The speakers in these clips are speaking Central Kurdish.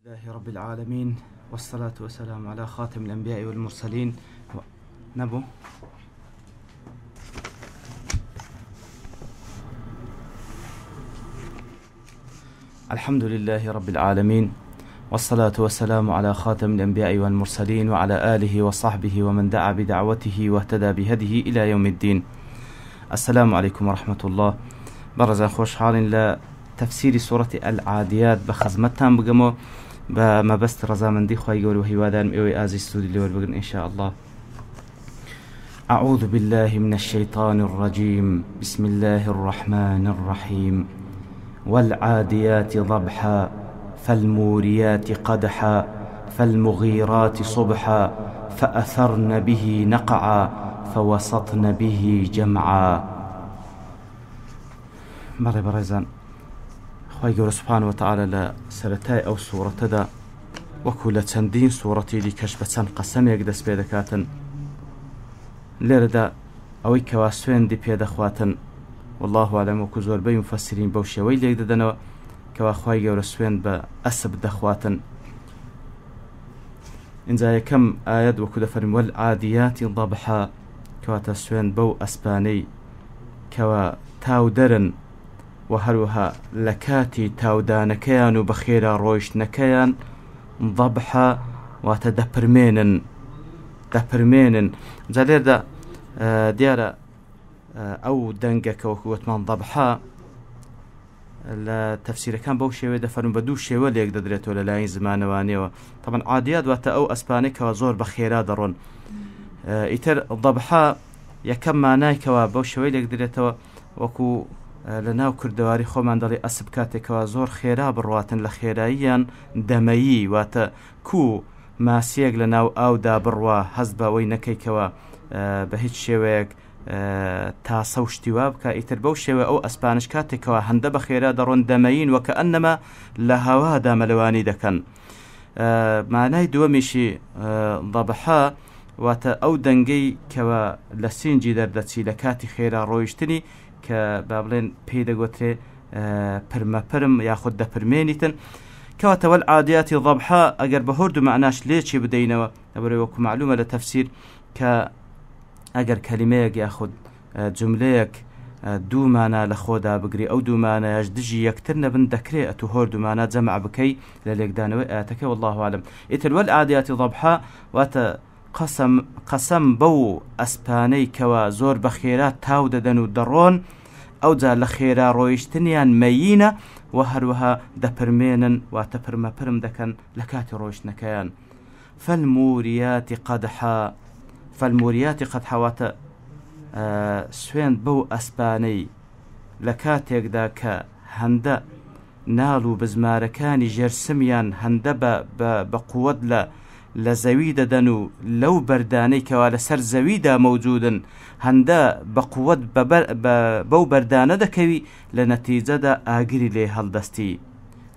لله رب العالمين، والصلاة والسلام على خاتم الأنبياء والمرسلين نبو الحمد لله رب العالمين، والصلاة والسلام على خاتم الأنبياء والمرسلين وعلى آله وصحبه ومن دعا بدعوته واهتدى بهديه إلى يوم الدين. السلام عليكم ورحمة الله. برزا خوش حال لا تفسير سورة العاديات بخزمتان بقمو بما بست رزا من دي خواهي قول وهي وادان إيوي آزي استودي اللي والبقن إن شاء الله. أعوذ بالله من الشيطان الرجيم. بسم الله الرحمن الرحيم. والعاديات ضبحا فالموريات قدحا فالمغيرات صبحا فأثرن به نقعا فوسطن به جمعا. برزان خواهي قول سبحانه وتعالى لسرتاي أو سورة دا وكل تندين سورتي لكشبة قسم يقدس بيدكاتن ليردا أوي كواسوين دي بيد أخواتن والله أعلم وكزور بي مفسرين بوشي ويلي يقددنوا كوا خواهي قول سوين بأسب دخواتن إن زي كم آيات وكذا فرم والعاديات ضبحا كوا تسوين بو أسباني كوا تاودرن وهروها لكاتي تاودانكيان وبخيرا رويش نكيان ضبحا وتدبرمينن زالير دا ديارة أو دنجك وكوت من ضبحا التفسير كان بوشي ودفن بدوشي ولا يقدر دريت ولا لاين زمان وانيو طبعا عاديات واتا أو أسبانيك وزور بخيرا درون إتر ضبحا يكم معناك وبوشي ولا يقدر دريت وكو لناو كردواري خومان دالي أسب كاتك وزور خيرا برواتن لخيرائيان دميي واتا كو ما سيق لناو أو دا بروا هزبا وينكيكوا بهيج شويك تاسو اشتواب كايتر بو شوي أو أسبانش كاتكوا هند بخيرا درون دميين وكأنما لهوا دا ملواني دكن معناي دوميشي ضبحا واتا أو دنجي كوا لسينجي دردتي لكاتي خيرا رويشتني كبابلين بيدا قوتري برم ياخد دا برمينيتن كواتا والعاديات ضبحا اگر بهردو معناش ليشي بدينوا ابري وكو معلومة لتفسير اگر كلمة ياخد جمليك دو مانا لخودا بقري او دو مانا يجدجي يكترنا بن دكري اتو هردو مانا جمع بكي لليك دانوي اتكي والله اعلم. اتل والعاديات ضبحا واتا قسم بو اسباني كوا زور بخيرات تاود دنو درون او جا لخيرا رويشتنيان ميينة وهروها دبرمينن واتبرما برم دكن لكاتي رويشنكيان. فالموريات قدحا واتا سوين بو اسباني لكاتيك داك هندا نالو بزماركاني جرسميان هندا بقوة لزويدة دنو لو برداني كوالا سر زويدة موجودا هندا بقوة بو بردانة دكوي لنتيجة دا آقري لي هالدستي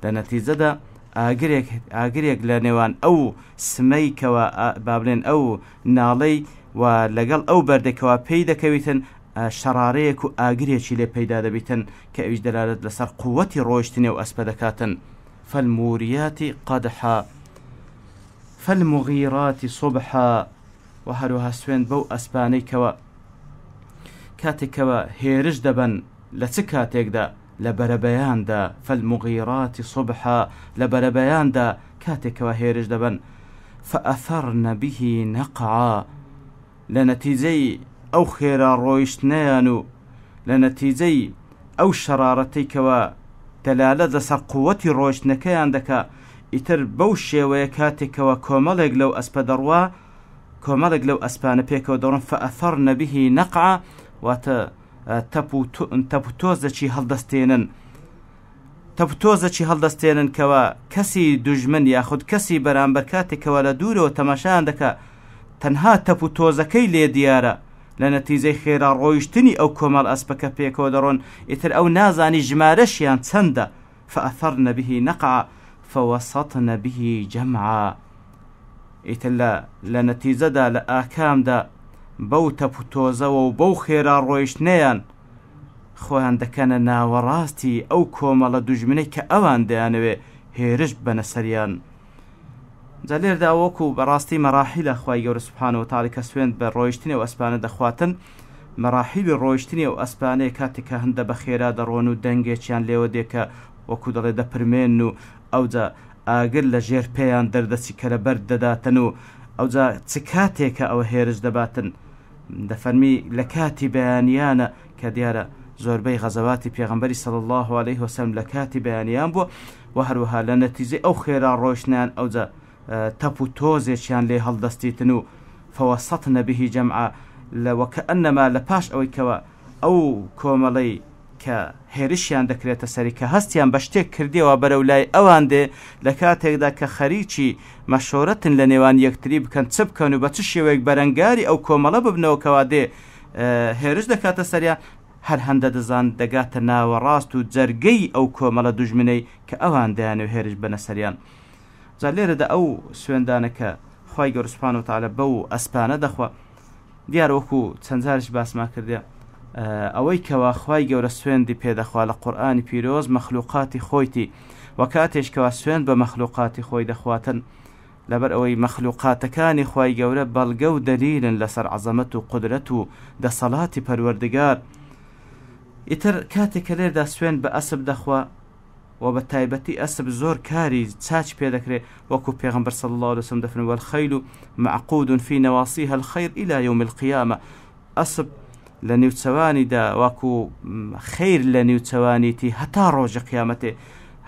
لنتيجة دا آقريك لنوان أو سمي كوا بابلين أو نالي ولقل أو برد كوا بيدا كويتن شراريك آقريك لي بيدا دبيتن كأويج دلالة لسر قوة روشتني وأسبدكاتن. فالموريات قدحا فالمغيرات صبحا وهروها سوين بو أسباني كوا كاتكوا هيرج دبن لتكاتيك دا لبربيان دا. فالمغيرات صبحا لبربيان دا كاتكوا هيرج دبن فأثرن به نقعا لنتيجي أو خيرا رويشتنيانو لنتيجي أو شرارتي كوا دلالة لسر قوة رويشتنكيان دكا إتر بوشي ويكاتك وكومالك لو أسبدروا كومالك لو أسبان بيكو دورن فأثرن به نقعا تبوتوزة هالدستينن كوا كسي دجمن ياخد كسي برامبر كاتك ولا دورو تماشان دكا تنها تبوتوزة كي لي ديارة لنتيجة خيرا رويشتني أو كومال أسبك بيكو دورن إتر أو نازاني جمارشيان تسند فأثرن به نقعا فوسطن به جمعا. إتلا لنتيجة دا لآكام دا بو تبوتوزا وبو خيرا رويشنيان خوان دكان ناوراستي أو كومالا دجمني كأوان ديانوي هيرج بنسريان جا لێردا وەکو بەڕاستی مەراحیلە خوای گەورە سوبحانەوە وتعالە کە سوێند بە ڕۆیشتنی و ئەسپانە دەخواتن مەراحیلی ڕۆیشتنی و ئەسپانەیە کاتێکە هەندە بە خێرا دەڕۆن و دەنگێکیان لێوە دێکە وەکو دەڵێ دەپرمێن و ئەوجا ئاگر لە ژێر پێیان دەردەچی کە لە بەر دەداتن و ئەوجا چ کاتێکە ئەوە هێرش دەباتن دەفەرمی لە کاتی بەیانیانە کە دیارە زۆربەی غەزەواتی پێغەمبەری صلی الله عليه وسلم لە کاتی بەیانیان بووە و هەروەها لە نەتیجەی ئەو خێرا ڕۆیشتنیان ئەوجا تەپ و تۆزێکیان لێ هەڵدەستیتن و فەوەسەتنە بهی جەمعە وەکەئەنەما لە پاش ئەوەی کەوە ئەو کۆمەڵەی کە هێرشیان دەکرێتە سەری کە هەستیان بە شتێک کردیەوە بەرەو لای ئەوان دێ لە کاتێکدا کە خەریکی مەشۆرەتن لە نێوان یەکتری بکەن چ بکەن و بە چ شێوەیەک بەرەنگاری ئەو کۆمەڵە ببنەوە کەوا دێ هێرش دەکاتە سەریان هەر هەندە دەزان دەگاتە ناوەڕاست و جەرگەی ئەو کۆمەڵە دوژمنەی کە ئەوان دەیانێ هێرش بنە سەریان جا لێرەدا ئەو سوێندانەکە خوای گەورە سوبحانەهو وتعالە بەو ئەسپانە دەخوا دیار وەکو چەند جارش باسمان کردێ ئەوەی کەوا خوای گەورە سوێندی پێدەخوا لە قورئانی پیرۆز مەخلوقاتی خۆیتی و کاتێشکەوە سوێند بە مەخلوقاتی خۆی دەخواتن لەبەر ئەوەی مەخلوقاتەکانی خوای گەورە بەڵگە و دەلیلن لەسەر عەزەمەت و قودرەت و دەسەڵاتی پەروەردگار ئیتر کاتێکە لێردا سوێند بە ئەسب دەخوا و بە تایبەتی ئەسب زۆر کاری چاچ پێ دەکرێت وەکو پێغەمبەر صلی الله عليه وسلم دەفەرمێ والخەیل معقود في نواصيها الخير إلى يوم القيامة ئەسب لە نێوچەوانیدا وەکو خەیر لە نێوچەوانیتی هەتا ڕۆژی قیامەتێ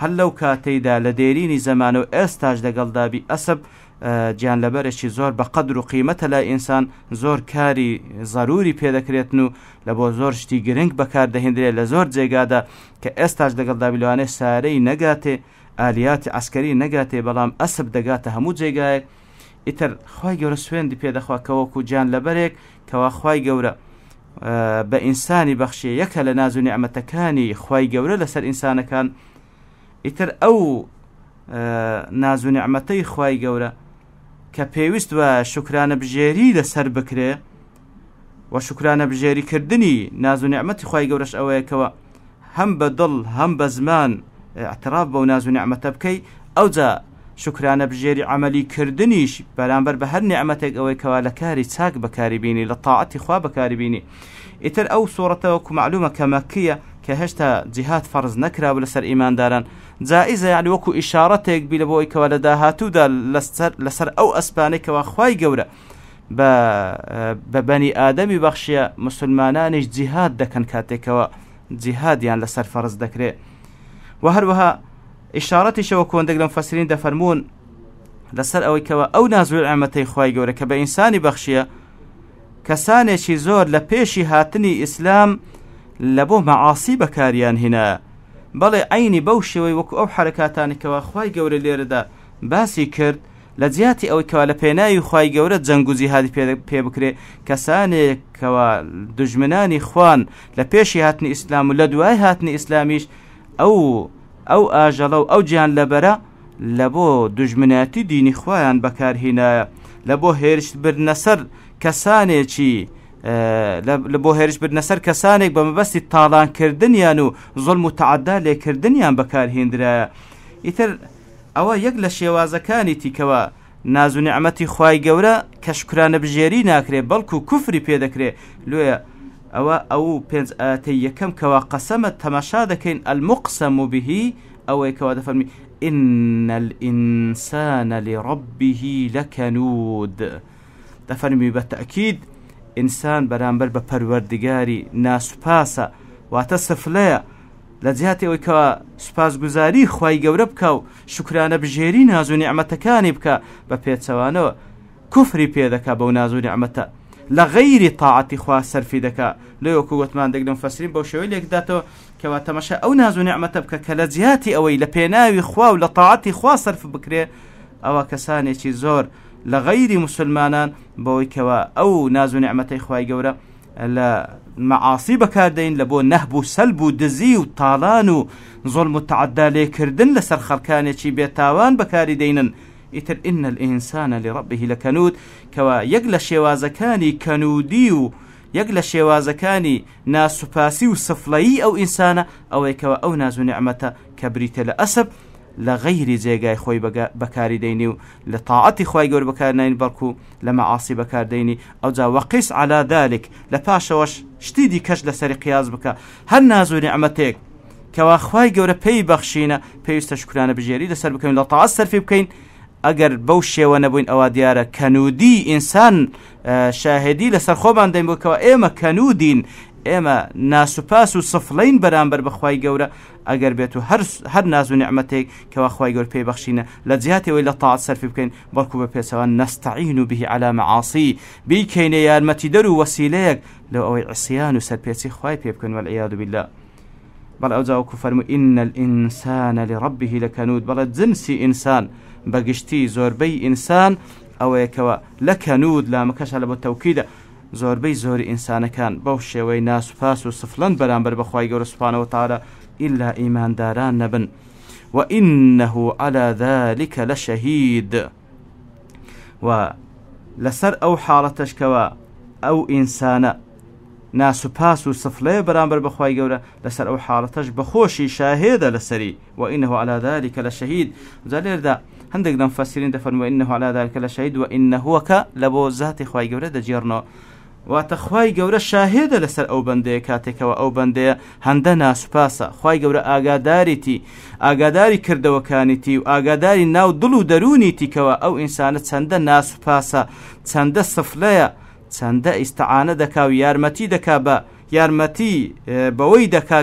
هەر لەو کاتەیدا لە دێرینی زەمانە و ئێستاش دەگەڵدابی ئەسب گیان لەبەرێکی زۆر بە قەدر و قیمەتە لای ئینسان زۆر کاری ضروری پێدەکرێتن و لە بۆ زۆر شتی گرنگ بەکاردەهێنرێت لە زۆر جێگادا کە ئێستاش دەگەڵدابی لەوانەیە سارەی نەگاتێ ئالیاتی عەسکەری نەگاتێ بەڵام ئەسب دەگاتە هەموو جێگایەک ئیتر خوای گەورە سوێندی پێدەخوا کە وەکو گیان لەبەرێک کەوا خوای گەورە بە ئینسانی بەخشێ یەکە لە ناز و نیعمەتەکانی خوای گەورە لەسەر ئینسانەکان ئیتر ئەو ناز و نیعمەتەی خوای گەورە کە پێویست بە شکرانە بژێری لەسەر بکرێ و شکرانە بژێریکردنی ناز و نیعمەتی خوای گەورەش ئەوەیەکەوە هەم بە دڵ هەم بە زمان اعتراف بەو ناز و نیعمەتە بکەی ئەوجا شکرانە بژێری عملی کردنیش بەرامبەر بە هەر نیعمەتێک ئەوەی کەوا لە کاری چاک بەکاری بینی لە تاعەتی خوا بەکاری بینی ئیتر ئەو سوورەتەوە کو معلومە کە مەککیە کە هێشتا جیهاد فەرز نەکرابوو لەسەر ئیمانداران جائزە یعنی وەکو ئیشارەتێک بی لە بۆی کەوا لە داهاتوودا لەسەر ئەو ئەسپانەی کەوا خوای گەورە بە بەنی ئادەمی بەخشیە مسلمانانیش جیهاد دەکەن کاتێکەوە جیهادیان لەسەر فەرز دەکرێت و هەروەها ئیشارەتیشەوە کۆندێک لە مفەسرین دەفەرمون لەسەر ئەوەی کەوا ئەو ناز و نیعمەتەی خوای گەورە کە بە ئینسانی بەخشیە کەسانێکی زۆر لە پێشی هاتنی ئیسلام لە بۆ مەعاسی بەکاریان هێنا بەڵێ عینی بەو شێوەی وەکو ئەو حرەکاتانێکەوە خوای گەورە لێرەدا باسی کرد لە جیاتی ئەوەی کەوا لە پێناوی خوای گەورە جەنگ و جیهادی پێ بکرێ کەسانێکەوە دوژمنانی خوان لە پێشی هاتنی ئیسلام و لە دوای هاتنی ئیسلامیش ئەو ئاژەڵە و ئەو گیان لەبەرە لە بۆ دوژمنەتی دینی خۆیان بەکارهێنایە لە بۆ هێرش بردنە سەر کەسانێکی لە بۆ هێرش بردنە سەر کەسانێک بە مەبەستی تاڵانکردنیان و زوڵم و تەعەدا لێکردنیان بەکارهێنرایە ئیتر ئەوە یەک لە شێوازەکانی تیکەوە ناز و نیعمەتی خوای گەورە کە شکرانە بژێری ناکرێت بەڵکو کوفری پێدەکرێت لێە ئەو پێنج ئاەتەی یەکەم کەوا قەسەمە تەماشا دەکەین المقسم به ئەوەی کەوا دەفەرمی إن الإنسان لربه لكنود دەفەرمی بە تەئکید ئینسان بەرامبەر بە پەروەردگاری ناسوپاسە واتە سفلەیە لە جیاتی ئەوەی کەوا سوپاسگوزاری خوای گەورە بکە و شکرانە بژێری ناز و نیعمەتەکانی بکە بە پێچەوانەوە کوفری پێدەکا بەو ناز و نیعمەتە لە غەیری تاعەتی خوا سەرفی دەکا لێ وەکو گوتمان دەگرم فەسرین بەو شێوەی لێکداتەوە کەوا تەماشا ئەو ناز و نیعمەتە بکە کە لە جیاتی ئەوەی لە پێناوی خوا و لە تاعەتی خوا سەرف بکرێ ئەوە کەسانێکی زۆر لە غەیری مسلمانان بەوەی کەوا ئەو ناز و نیعمەتەی خوای گەورە لە مەعاسی بەکاردەین لە بۆ نەهب و سەلب و دزی و تاڵان و زوڵم و تەعەدا لێکردن لەسەر خەڵکانێکی بێتاوان بەکاری دەینن ئیتر إن الإنسان لربه لكنود کەوا یەک لە شێوازەکانی کەنودی و یەک لە شێوازەکانی ناسوپاسی و سفلەیی ئەو ئینسانە ئەوەی کەوا ئەو ناز و نیعمەتە کە بریتە لە ئەسب لغير جێگای خۆی بەکاری دەینی و لە تاعەتی خۆی گەورە بەکارنین بەڵکو لە مەعاسی بەکاردەینی ئەوجا وەقیس على ذلك لە پاشەوەش شتی دیکەش لەسەری قیاس بکە هەر ناز و نیعمەتێک کەوا خۆی گەورە پێی بەخشینە پێویستە شکرانە بژێری لەسەر بکەین لە تاعەت سەرفی بکەین ئەگەر بەو شێوە نەبووین ئەوە دیارە کەنودی ئینسان شاهدی لەسەر خۆمان دەین بۆکەوە ئێمە کەنودین ئێمە ناسوپاس و سفلین بەرامبەر بەخوای گەورە ئەگەر بێت و هەر ناز و نیعمەتێک کەوا خۆی گەورە پێی بەخشینە لە جیاتەوەی لە تاعەت سەرفی بکەین بەڵکو بە پێچەوە نەستەعین به على معاصی بیکەینە یارمەتی دەر و وەسیلەیەک لەو ئەوەی عسیان و سەرپێچی خۆی پێ بکەن والعیاذ بالله بەڵ ئەوجا وەکو فەرمووی إن الإنسان لربه لكنود بەڵێ جنسی ئینسان بەگشتی زۆربەی ئینسان ئەوەیەکەوە لە کەنود لامەکەشە لە بۆ تەوکیدە زۆربەی زۆری ئینسانەکان بەو شێوەی ناسوپاس و سفلەن بەرامبەر بەخوای گەورە سوبحانەهو وتەعالە ئیلا ئیمانداران نەبن وإنه على ذلك لشهيد و لەسەر ئەو حاڵەتەشکەوە ئەو ئینسانە ناسوپاس و سفلەیە بەرامبەر بەخوای گەورە لەسەر ئەو حاڵەتەش بەخۆشی شاهێدە لەسەری وإنه على ذلك لشهيد جا لێردا هەندێک لە مفەسرین دەفەرمووە إنه على ذلك لشهيد وإنه کە لە بۆ ذاتی خوای گەورە دەجێڕنەوە واتە خوای گەورە شاهێدە لەسەر ئەو بەندەیە کاتێکەوە ئەو بەندەیە هەندە ناسوپاسە خوای گەورە ئاگاداری کردەوەکانیتی و ئاگاداری ناو دڵ و دەرونیتی کەوە ئەو ئینسانە چەندە ناسوپاسە چەندە سفلەیە چەندە ئیستعانە دەکا و یارمەتی دەکا بە یارمەتی بەوەی دەکا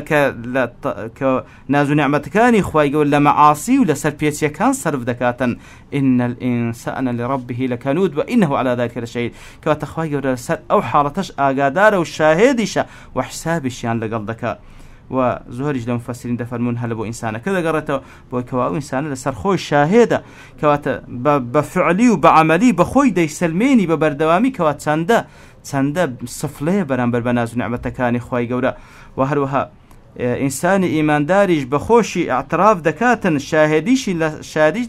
کە ناز و نیعمەتەکانی خوای گەورە لە مەعاسی و لەسەر پێچیەکان سەرف دەکاتن إن الإنسان لربه لكنود وإنه على ذلك لشهيد کەواتە خوای گەورە لەسەر ئەو حاڵەتەش ئاگادارە و شاهێدیشە و حسابیشیان لەگەڵ دەکا و زۆریش لە مفەسرین دەفەرمون هەل بۆ ئینسانەکە دەگەڕێتەوە بۆی کەوا ئەو ئینسانە لەسەر خۆی شاهێدە کەواتە بە فعلی و بە عەمەلی بە خۆی دەیسەلمێنی بە بەردەوامی کەوا چەندە سفلەیە بەرامبەر بە ناز و نیعمەتەکانی خوای گەورە و هەروەها ئینسانی ئیمانداریش بەخۆشی ئاعتراف دەکاتن شاهدیش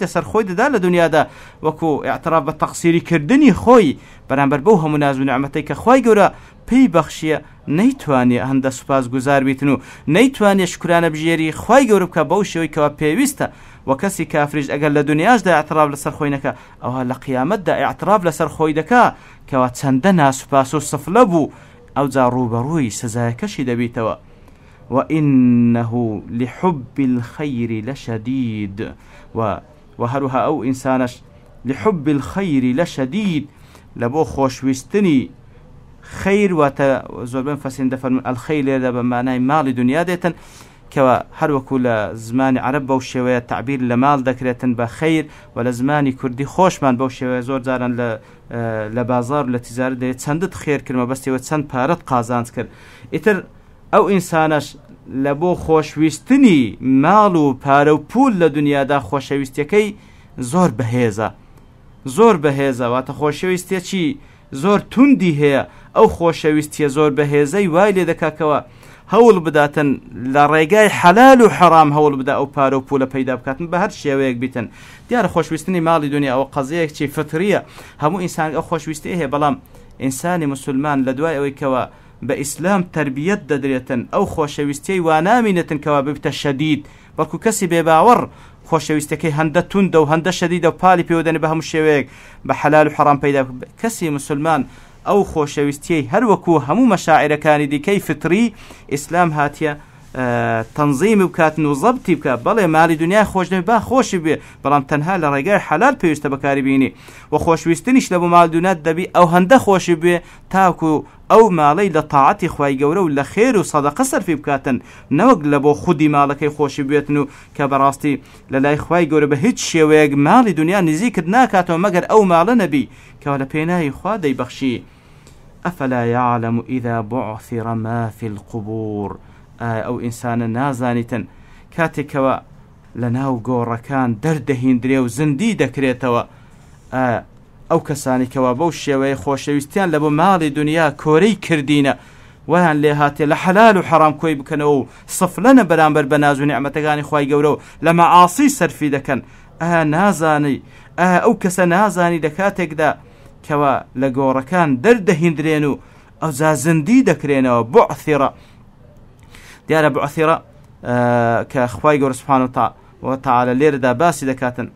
لەسەر خۆی دەدا لە دنیادا وەکو ئاعتراف بە تەقسیری کردنی خۆی بەرامبەر بەو هەموو ناز و نیعمەتەی کە خوای گەورە پێی بەخشیە نەیتوانێ هەندە سوپاس گوزار بیتن و نەیتوانێ شکرانە بژێری خوای گەورە بکە بەو شێوەی کەوا پێویستە و کەسی کافریش ئەگەر لە دنیاشدا ئاعتراف لەسەر خۆی نەکا ئەوها لە قیامەتدا ئاعتراف لەسەر خۆی دەکا کەوا چەندە ناسوپاس و سفلە بوو ئەوجا ڕوبەڕووی سزایەکەشی دەبیتەوە وإنه لحب الخير لشديد وهروها أو إنسانش لحب الخير لشديد لبو خوشويستني خير وزوربين فاسين دفن الخير هذا بمعنى مال دنيا ديتن كوا هروكو لزمان عرب بوشوية تعبير لمال ذكرتن بخير ولزماني كردي خوشمان بوشوية زور زارن لبازار لتجارة ديت سندت خير كلمة بس يوت سند بارت قازانت كر إتر ئەو ئینسانەش لە بۆ خۆشویستنی ماڵ و پارە و پول لە دنیادا خۆشەویستیەکەی زۆر بەهێزە واتە خۆشەویستێکی زۆر توندی هەیە ئەو خۆشەویستیە زۆر بەهێزەی وای لێ دەکاکەوە هەوڵ بداتن لە ڕێگای حەلال و حەرام هەوڵ بدا ئەو پارە و پولە پەیدا بکاتن بە هەر شێوەیەک بیتن دیارە خۆشویستنی ماڵی دنیا ئەوە قەزەیەکی فتریە هەموو ئینسان ئەو خۆشویستی هەیە بەڵام ئینسانی مسلمان لە دوای ئەوەی کەوە بە ئیسلام تربیەت دەدرێتن ئەو خۆشەویستیەی وانامینێتن کەوا ببتە شەدید بەڵکو کەسی بێباوەڕ خۆشەویستەکەی هەندە توندە و هەندە شەدیدە و پاڵی پێوەدەنێ بە هەموو شێوەیەک بە حەلال و حەرام پەیدا کەسی مسلمان ئەو خۆشەویستیەی هەروەکو هەموو مەشاعیرەکانی دیکەی فتری ئیسلام هاتیە تەنظیمی بکاتن و زەبتی بکات بەڵێ ماڵی دنیای خۆش دەبێت با خۆشی بێ بەڵام تەنها لە ڕێگای حەلال پێویستە بەکاری بینی و خۆشویستنیش لە بۆ ماڵ دنیات دەبی ئەو هەندە خۆشی بێ تاکو ئەو ماڵەی لە تاعەتی خوای گەورە و لە خێر و سەدەقە سەرفی بکاتن نەوەک لە بۆ خودی ماڵەکەی خۆشی بێتن و کە بەڕاستی لە لای خوای گەورە بە هیچ شێوەیەک ماڵی دنیا نزیکت ناکاتەوە مەگەر ئەو ماڵە نەبی کەوا لە پێناوی خوا دەیبەخشی ئەفەلا یعلم إذا بعثر ما في القبور ئەو ئینسانە نازانیتن کاتێکەوە لە ناو گۆڕەکان دەردەهێندرێ و زندی دەکرێتەوە ئەو کەسانی کەوا بەو شێوەیە خۆشەویستیان لە بۆ ماڵی دنیا کۆرەی کردینە ویان لێ هاتێ لە حەلال و حەرام کۆی بکەنەوە و سفلەنە بەرامبەر بە ناز و نیعمەتەکانی خوای گەورە و لە مەعاسی سەرفی دەکەن نازانی ئەو کەسە نازانی لە کاتێکدا کەوا لە گۆڕەکان دەردەهێندرێن و ئەوجا زندی دەکرێنەوە بعثرە دیارە بعثرە کە خوای گەورە سوبحانەهو وتعالى ليردا باسي دكاتن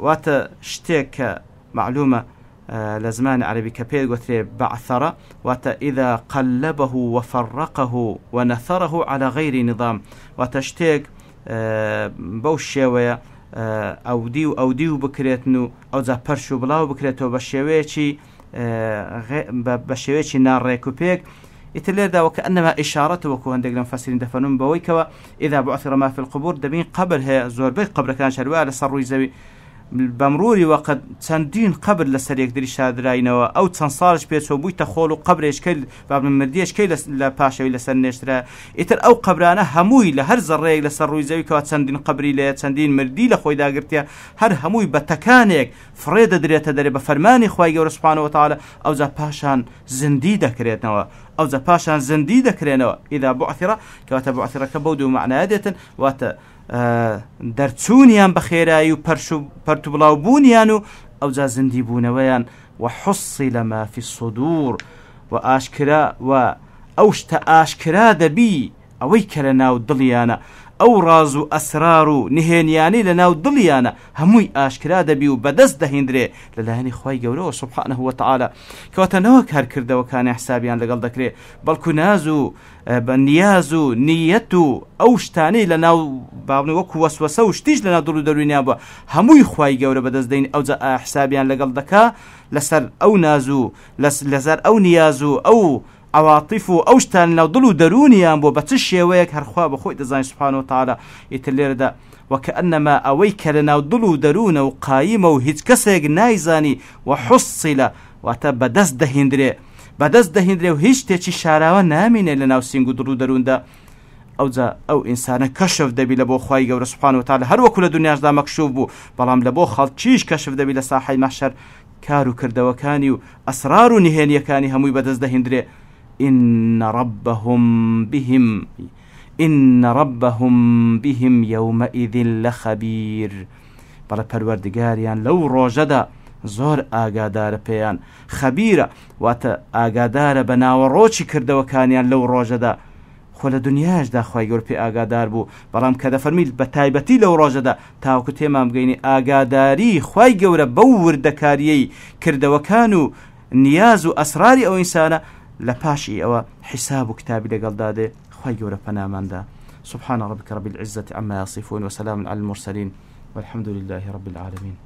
وات شتيك معلومة لزمان عربي كبير قتري بعثرة وات إذا قلبه وفرقه ونثره على غير نظام وتشتيك بوشيوية أو ديو بكريتنو أو ذا برشو بلاو بكريتو بشيويتشي بشيويتشي نار ريكوبيك يتلذا وكأنما إشارته وكوهن دقنا مفسرين دفنون بويكوا إذا بعثر ما في القبور دبين قبل هي زور بيت قبل كان شروع لصروا يزوي بمروري وقد تندين قبل لسريك دري شادراينوا أو تنصارش بيت وبوي تخولو قبر إشكال باب المرديش كي لباشا ولا سنشترا إتر أو قبرانا هموي لهر زريك لسروا يزوي كوا تندين قبري لا تندين مردي لخوي دا قرتيا هر هموي بتكانك فريد دريت دري بفرماني خوي جور سبحانه وتعالى أو ذا باشان زندي دكريتنوا أو ذا باشان زندي دكرينوا إذا بعثر كوا بعثر كبودو معنى هدية وات درچونیان بخيراي وبرتو بلاوبونيانو أو ذا زندي بونويان وحصل ما في الصدور وآشكرا وأوشت آشكرا دبي أويك لناو دليانا أو رازو أسرارو نهينياني لناو دليانا هموي آشكرا دبي وبدس دهندري للاهني خواي قوله سبحانه وتعالى كواتنوك هر كرده وكان حسابيان لقل دكري بل كنازو بنيازو نيتو أوشتاني لناو بابني وكو وسوسه وشتيج لناو دلو دروينيان با هموي خواي قوله بدس دين أو زا حسابيان لقل دكا لسر أو نازو لسر أو نيازو أو عواطفو أوشتان لو ضلوا درونيان بو بتشي ويك هرخوا بخوي دزاين سبحانه وتعالى يتلير دا وكأنما أويك لنا ضلوا درون وقايمة وهيج كسيق نايزاني وحصل واتبدس دهندري وهيج تيشي شاراوة نامين لنا وسينقو ضلوا درون دا أو إنسان كشف دبي لبو خواي قور سبحانه وتعالى هر وكل دنياش دا مكشوف بو بلام لبو خالتشيش كشف دبي لساحي محشر كارو كردوكاني وأسرار نهيني كاني هموي بدس دهندري إن ربهم بهم يومئذ لخبير بلا پروردگاريان لو روجدا زور آگادار پیان خبيرة وات آگادار بناوروچی کردوکانیان لو روجدا خول دنیاش دا خوای گور پی آگادار بو بلام کدا فرمیل بتایبتی لو روجدا تاوکو تیمام گینی آگاداری خوای گور بور دکاریی کردوکانو نیاز و اسرار او انسان لپاشي أو حساب كتابي لقل داده خيور فناماندا سبحان ربك رب العزة عما يصفون وسلام على المرسلين والحمد لله رب العالمين.